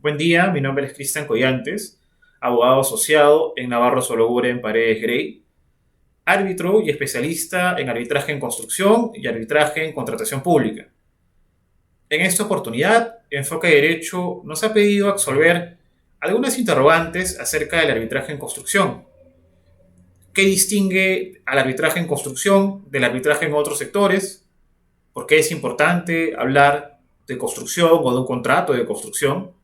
Buen día, mi nombre es Cristian Collantes, abogado asociado en Navarro Soloure en Paredes Grey, árbitro y especialista en arbitraje en construcción y arbitraje en contratación pública. En esta oportunidad, Enfoque Derecho nos ha pedido absolver algunas interrogantes acerca del arbitraje en construcción. ¿Qué distingue al arbitraje en construcción del arbitraje en otros sectores? ¿Por qué es importante hablar de construcción o de un contrato de construcción?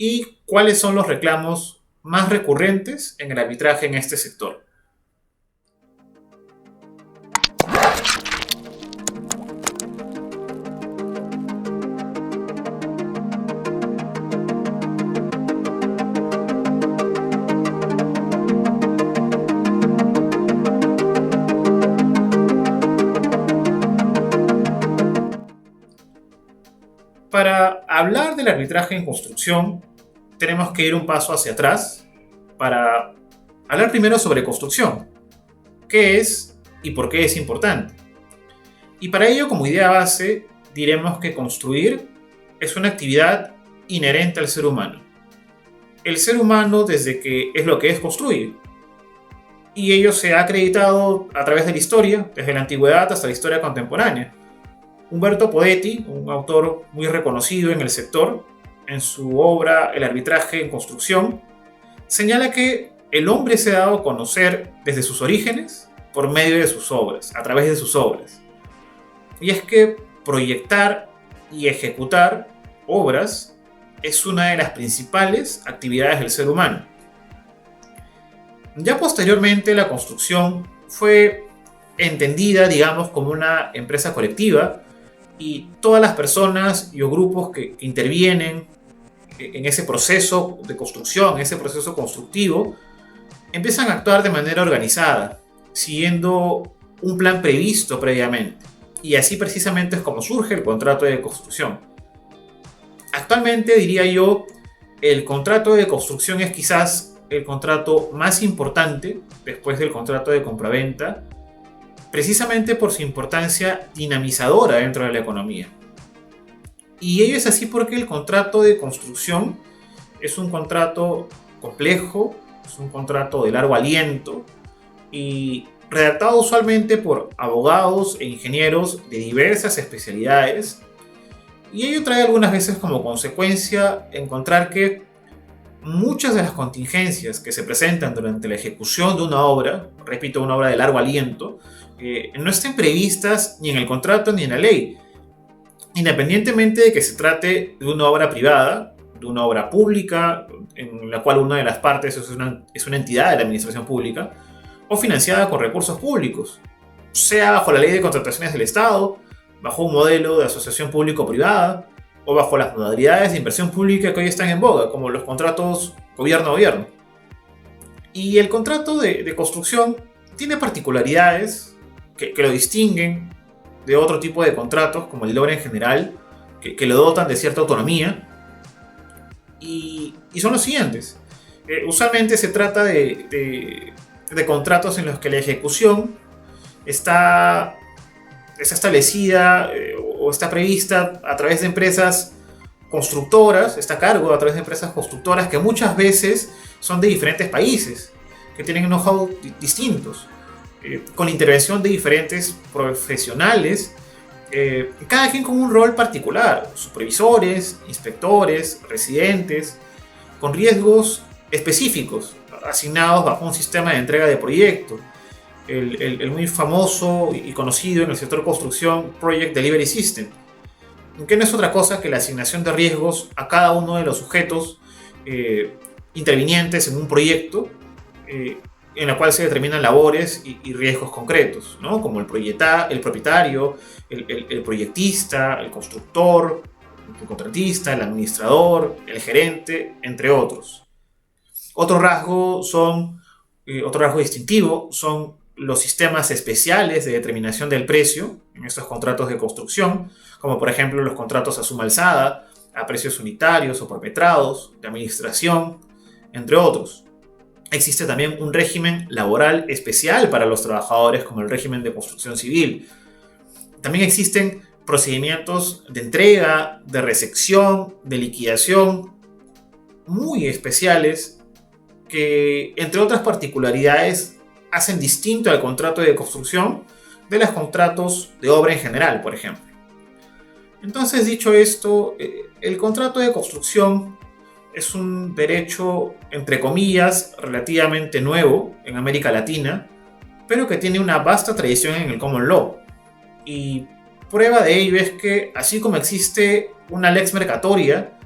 ¿Y cuáles son los reclamos más recurrentes en el arbitraje en este sector? Para hablar del arbitraje en construcción, tenemos que ir un paso hacia atrás para hablar primero sobre construcción. ¿Qué es y por qué es importante? Y para ello, como idea base, diremos que construir es una actividad inherente al ser humano. El ser humano, desde que es lo que es, construye. Y ello se ha acreditado a través de la historia, desde la antigüedad hasta la historia contemporánea. Umberto Podetti, un autor muy reconocido en el sector, en su obra El arbitraje en construcción, señala que el hombre se ha dado a conocer desde sus orígenes por medio de sus obras, a través de sus obras. Y es que proyectar y ejecutar obras es una de las principales actividades del ser humano. Ya posteriormente la construcción fue entendida, digamos, como una empresa colectiva y todas las personas y o grupos que intervienen en ese proceso de construcción, en ese proceso constructivo, empiezan a actuar de manera organizada, siguiendo un plan previsto previamente. Y así precisamente es como surge el contrato de construcción. Actualmente, diría yo, el contrato de construcción es quizás el contrato más importante después del contrato de compraventa, precisamente por su importancia dinamizadora dentro de la economía. Y ello es así porque el contrato de construcción es un contrato complejo, es un contrato de largo aliento y redactado usualmente por abogados e ingenieros de diversas especialidades. Y ello trae algunas veces como consecuencia encontrar que muchas de las contingencias que se presentan durante la ejecución de una obra, repito, una obra de largo aliento, no estén previstas ni en el contrato ni en la ley, independientemente de que se trate de una obra privada, de una obra pública, en la cual una de las partes es una entidad de la administración pública, o financiada con recursos públicos, sea bajo la ley de contrataciones del Estado, bajo un modelo de asociación público-privada, o bajo las modalidades de inversión pública que hoy están en boga, como los contratos gobierno-gobierno. Y el contrato de construcción tiene particularidades que lo distinguen de otro tipo de contratos, como el de obra en general, que lo dotan de cierta autonomía, y son los siguientes. Usualmente se trata de contratos en los que la ejecución está establecida o está prevista a través de empresas constructoras, está a cargo a través de empresas constructoras que muchas veces son de diferentes países, que tienen know-how distintos, con la intervención de diferentes profesionales, cada quien con un rol particular, supervisores, inspectores, residentes, con riesgos específicos, asignados bajo un sistema de entrega de proyecto, el muy famoso y conocido en el sector construcción Project Delivery System, que no es otra cosa que la asignación de riesgos a cada uno de los sujetos intervinientes en un proyecto, en la cual se determinan labores y riesgos concretos, ¿no? Como el propietario, el proyectista, el constructor, el contratista, el administrador, el gerente, entre otros. Otro rasgo distintivo son los sistemas especiales de determinación del precio en estos contratos de construcción, como por ejemplo los contratos a suma alzada, a precios unitarios o por metrados, de administración, entre otros. Existe también un régimen laboral especial para los trabajadores, como el régimen de construcción civil. También existen procedimientos de entrega, de recepción, de liquidación muy especiales que, entre otras particularidades, hacen distinto al contrato de construcción de los contratos de obra en general, por ejemplo. Entonces, dicho esto, el contrato de construcción es un derecho, entre comillas, relativamente nuevo en América Latina, pero que tiene una vasta tradición en el common law. Y prueba de ello es que, así como existe una lex mercatoria,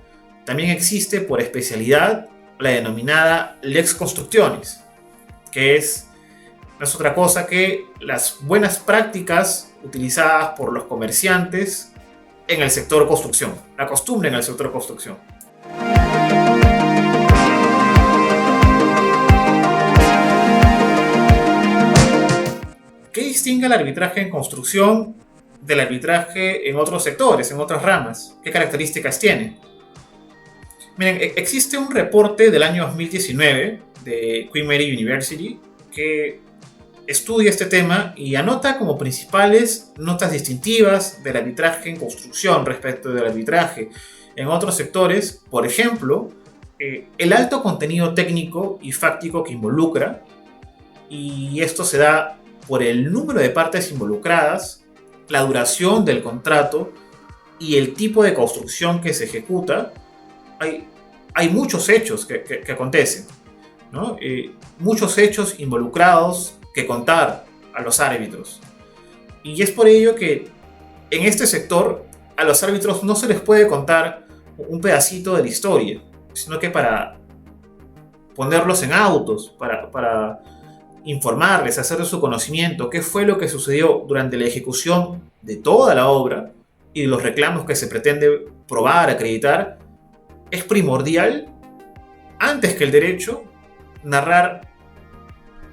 también existe por especialidad la denominada lex constructionis, que no es otra cosa que las buenas prácticas utilizadas por los comerciantes en el sector construcción, la costumbre en el sector construcción. ¿Qué distingue el arbitraje en construcción del arbitraje en otros sectores, en otras ramas? ¿Qué características tiene? Miren, existe un reporte del año 2019 de Queen Mary University que estudia este tema y anota como principales notas distintivas del arbitraje en construcción respecto del arbitraje en otros sectores. Por ejemplo, el alto contenido técnico y fáctico que involucra, y esto se da por el número de partes involucradas, la duración del contrato y el tipo de construcción que se ejecuta. Hay muchos hechos que acontecen, ¿no? Muchos hechos involucrados que contar a los árbitros. Y es por ello que en este sector a los árbitros no se les puede contar un pedacito de la historia, sino que para ponerlos en autos, para informarles, hacer de su conocimiento qué fue lo que sucedió durante la ejecución de toda la obra y de los reclamos que se pretende probar, acreditar, es primordial, antes que el derecho, narrar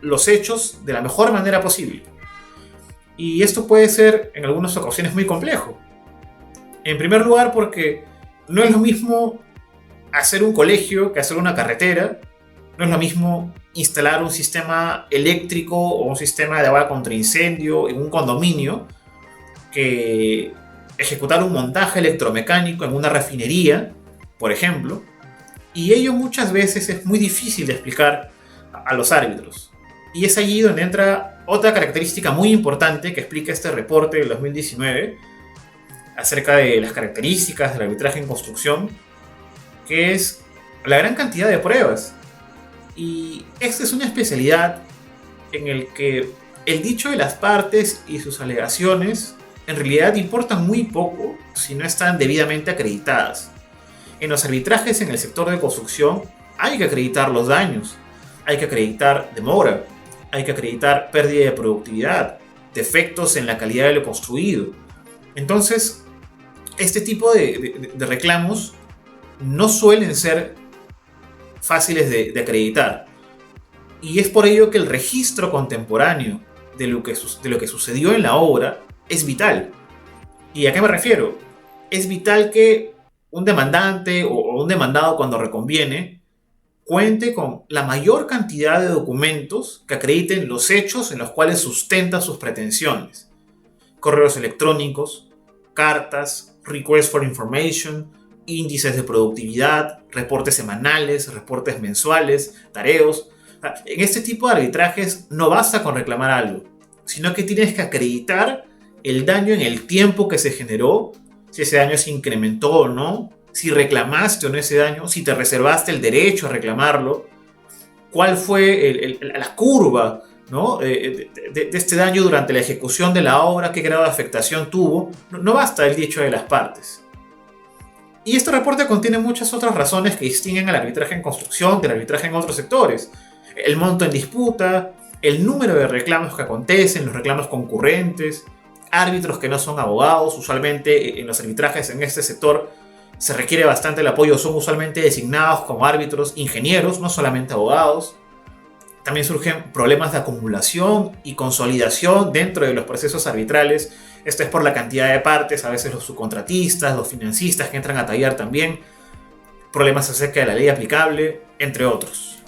los hechos de la mejor manera posible. Y esto puede ser en algunas ocasiones muy complejo. En primer lugar, porque no es lo mismo hacer un colegio que hacer una carretera. No es lo mismo instalar un sistema eléctrico o un sistema de agua contra incendio en un condominio que ejecutar un montaje electromecánico en una refinería, por ejemplo. Y ello muchas veces es muy difícil de explicar a los árbitros. Y es allí donde entra otra característica muy importante que explica este reporte del 2019 acerca de las características del arbitraje en construcción, que es la gran cantidad de pruebas. Y esta es una especialidad en el que el dicho de las partes y sus alegaciones en realidad importan muy poco si no están debidamente acreditadas. En los arbitrajes en el sector de construcción hay que acreditar los daños, hay que acreditar demora, hay que acreditar pérdida de productividad, defectos en la calidad de lo construido. Entonces, este tipo de reclamos no suelen ser fáciles de acreditar. Y es por ello que el registro contemporáneo de lo que sucedió en la obra es vital. ¿Y a qué me refiero? Es vital que un demandante o un demandado, cuando reconviene, cuente con la mayor cantidad de documentos que acrediten los hechos en los cuales sustenta sus pretensiones. Correos electrónicos, cartas, request for information, índices de productividad, reportes semanales, reportes mensuales, tareos. En este tipo de arbitrajes no basta con reclamar algo, sino que tienes que acreditar el daño en el tiempo que se generó, si ese daño se incrementó o no, si reclamaste o no ese daño, si te reservaste el derecho a reclamarlo, cuál fue la curva, ¿no? de este daño durante la ejecución de la obra, qué grado de afectación tuvo. No basta el dicho de las partes. Y este reporte contiene muchas otras razones que distinguen al arbitraje en construcción del arbitraje en otros sectores. El monto en disputa, el número de reclamos que acontecen, los reclamos concurrentes, árbitros que no son abogados. Usualmente en los arbitrajes en este sector se requiere bastante el apoyo, son usualmente designados como árbitros ingenieros, no solamente abogados. También surgen problemas de acumulación y consolidación dentro de los procesos arbitrales. Esto es por la cantidad de partes, a veces los subcontratistas, los financistas que entran a tallar también. Problemas acerca de la ley aplicable, entre otros.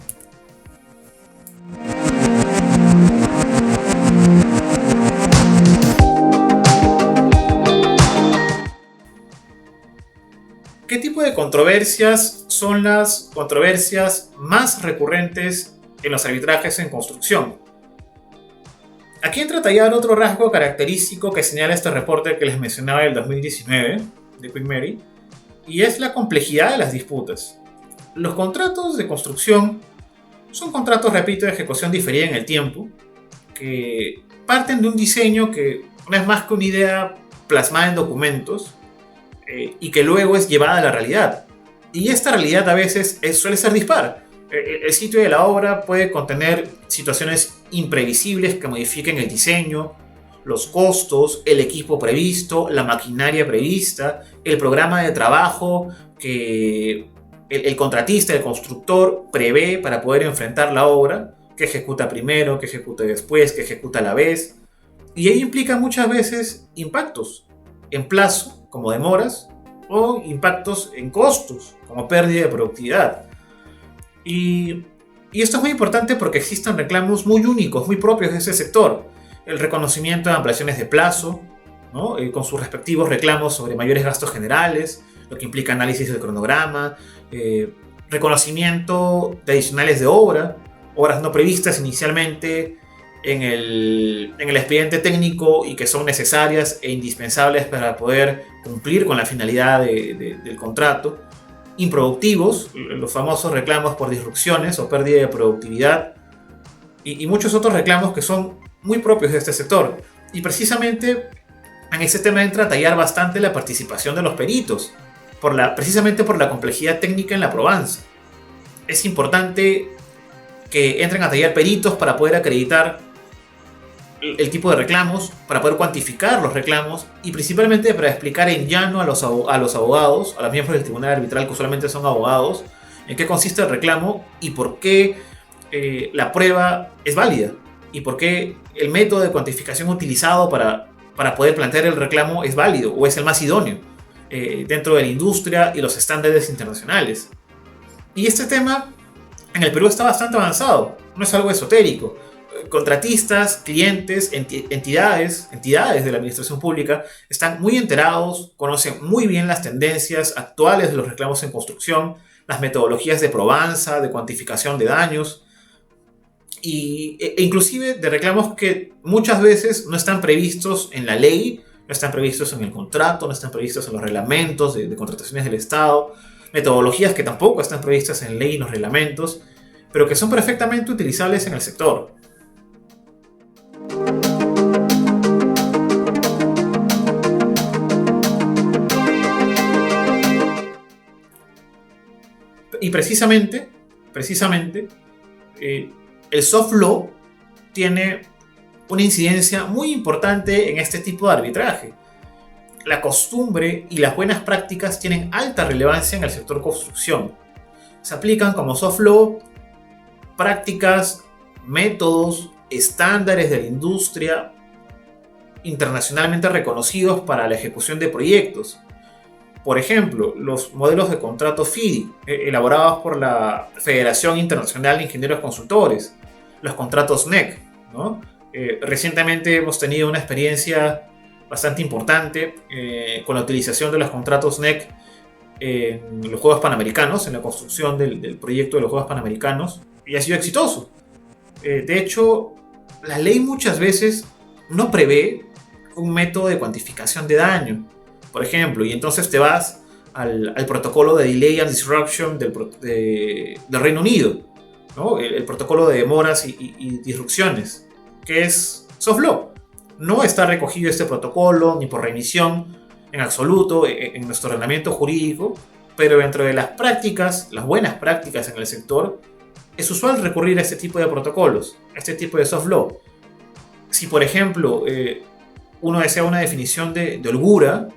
¿Qué tipo de controversias son las controversias más recurrentes en los arbitrajes en construcción. Aquí entra a tallar otro rasgo característico que señala este reporte que les mencionaba del 2019 de Queen Mary, y es la complejidad de las disputas. Los contratos de construcción son contratos, repito, de ejecución diferida en el tiempo, que parten de un diseño que no es más que una idea plasmada en documentos y que luego es llevada a la realidad. Y esta realidad a veces suele ser dispar. El sitio de la obra puede contener situaciones imprevisibles que modifiquen el diseño, los costos, el equipo previsto, la maquinaria prevista, el programa de trabajo que el contratista, el constructor prevé para poder enfrentar la obra, que ejecuta primero, que ejecuta después, que ejecuta a la vez. Y ello implica muchas veces impactos en plazo, como demoras, o impactos en costos, como pérdida de productividad. Y esto es muy importante porque existen reclamos muy únicos, muy propios de ese sector. El reconocimiento de ampliaciones de plazo, ¿no? Con sus respectivos reclamos sobre mayores gastos generales, lo que implica análisis del cronograma, reconocimiento de adicionales de obras no previstas inicialmente en el expediente técnico y que son necesarias e indispensables para poder cumplir con la finalidad del contrato. Improductivos, los famosos reclamos por disrupciones o pérdida de productividad, y muchos otros reclamos que son muy propios de este sector. Y precisamente en ese tema entra a tallar bastante la participación de los peritos, precisamente por la complejidad técnica en la probanza. Es importante que entren a tallar peritos para poder acreditar el tipo de reclamos, para poder cuantificar los reclamos y principalmente para explicar en llano a los abogados, a los miembros del tribunal arbitral que usualmente son abogados, en qué consiste el reclamo y por qué la prueba es válida y por qué el método de cuantificación utilizado para poder plantear el reclamo es válido o es el más idóneo dentro de la industria y los estándares internacionales. Y este tema en el Perú está bastante avanzado, no es algo esotérico. Contratistas, clientes, entidades de la administración pública están muy enterados, conocen muy bien las tendencias actuales de los reclamos en construcción, las metodologías de probanza, de cuantificación de daños e inclusive de reclamos que muchas veces no están previstos en la ley, no están previstos en el contrato, no están previstos en los reglamentos de contrataciones del Estado, metodologías que tampoco están previstas en ley y los reglamentos, pero que son perfectamente utilizables en el sector. Y precisamente, el soft law tiene una incidencia muy importante en este tipo de arbitraje. La costumbre y las buenas prácticas tienen alta relevancia en el sector construcción. Se aplican como soft law prácticas, métodos, estándares de la industria internacionalmente reconocidos para la ejecución de proyectos. Por ejemplo, los modelos de contrato FIDI, elaborados por la Federación Internacional de Ingenieros Consultores, los contratos NEC, ¿no? Recientemente hemos tenido una experiencia bastante importante con la utilización de los contratos NEC en los Juegos Panamericanos, en la construcción del proyecto de los Juegos Panamericanos, y ha sido exitoso. De hecho, la ley muchas veces no prevé un método de cuantificación de daño, por ejemplo, y entonces te vas al protocolo de Delay and Disruption del Reino Unido, ¿no? El protocolo de demoras y disrupciones, que es soft law. No está recogido este protocolo ni por remisión en absoluto en nuestro ordenamiento jurídico, pero dentro de las prácticas, las buenas prácticas en el sector, es usual recurrir a este tipo de protocolos, a este tipo de soft law. Si, por ejemplo, uno desea una definición de holgura,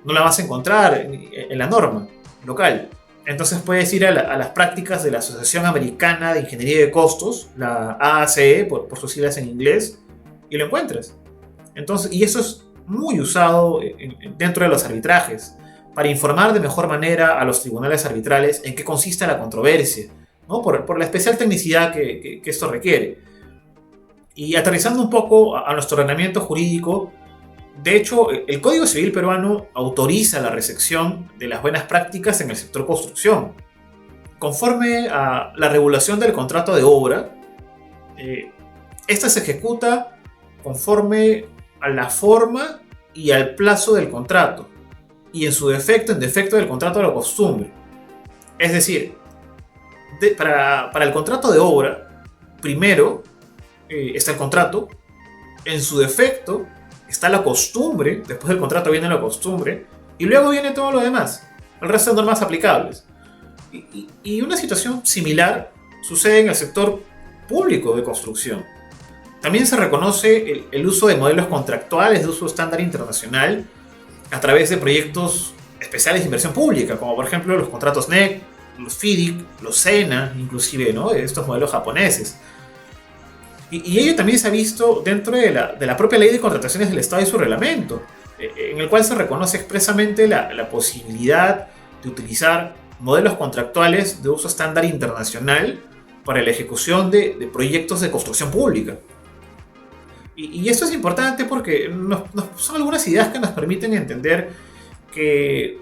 no la vas a encontrar en la norma local. Entonces puedes ir a las prácticas de la Asociación Americana de Ingeniería de Costos, la AACE, por sus siglas en inglés, y lo encuentras. Entonces, y eso es muy usado dentro de los arbitrajes, para informar de mejor manera a los tribunales arbitrales en qué consiste la controversia, ¿no? por la especial tecnicidad que esto requiere. Y aterrizando un poco a nuestro ordenamiento jurídico, De hecho, el Código Civil peruano autoriza la recepción de las buenas prácticas en el sector construcción. Conforme a la regulación del contrato de obra, esta se ejecuta conforme a la forma y al plazo del contrato, y en su defecto, en defecto del contrato de la costumbre. Es decir, para el contrato de obra, primero está el contrato, en su defecto está la costumbre, después del contrato viene la costumbre, y luego viene todo lo demás, el resto de normas aplicables. Y una situación similar sucede en el sector público de construcción. También se reconoce el uso de modelos contractuales de uso estándar internacional a través de proyectos especiales de inversión pública, como por ejemplo los contratos NEC, los FIDIC, los SENA, inclusive, ¿no?, estos modelos japoneses. Y ello también se ha visto dentro de la propia ley de contrataciones del Estado y su reglamento, en el cual se reconoce expresamente la posibilidad de utilizar modelos contractuales de uso estándar internacional para la ejecución de proyectos de construcción pública. Y esto es importante porque son algunas ideas que nos permiten entender que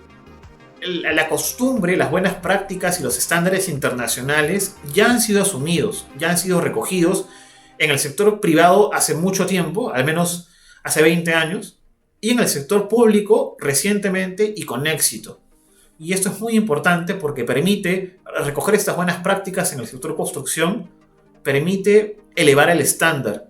la costumbre, las buenas prácticas y los estándares internacionales ya han sido asumidos, ya han sido recogidos en el sector privado hace mucho tiempo, al menos hace 20 años, y en el sector público recientemente y con éxito. Y esto es muy importante porque permite recoger estas buenas prácticas en el sector construcción, permite elevar el estándar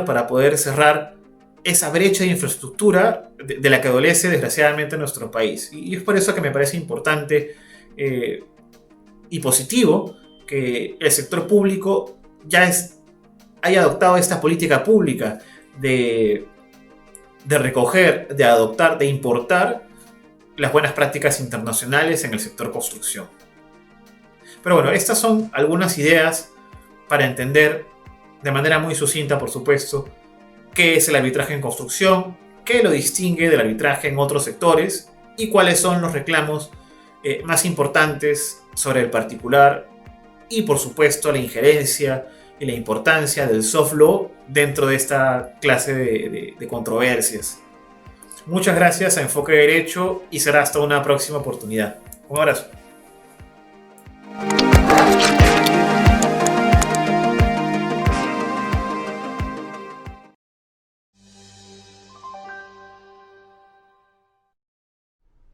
para poder cerrar esa brecha de infraestructura de la que adolece desgraciadamente nuestro país. Y es por eso que me parece importante y positivo que el sector público haya adoptado esta política pública de recoger, de adoptar, de importar las buenas prácticas internacionales en el sector construcción. Pero bueno, estas son algunas ideas para entender de manera muy sucinta, por supuesto, qué es el arbitraje en construcción, qué lo distingue del arbitraje en otros sectores y cuáles son los reclamos más importantes sobre el particular y, por supuesto, la injerencia y la importancia del soft law dentro de esta clase de controversias. Muchas gracias a Enfoque Derecho y será hasta una próxima oportunidad. Un abrazo.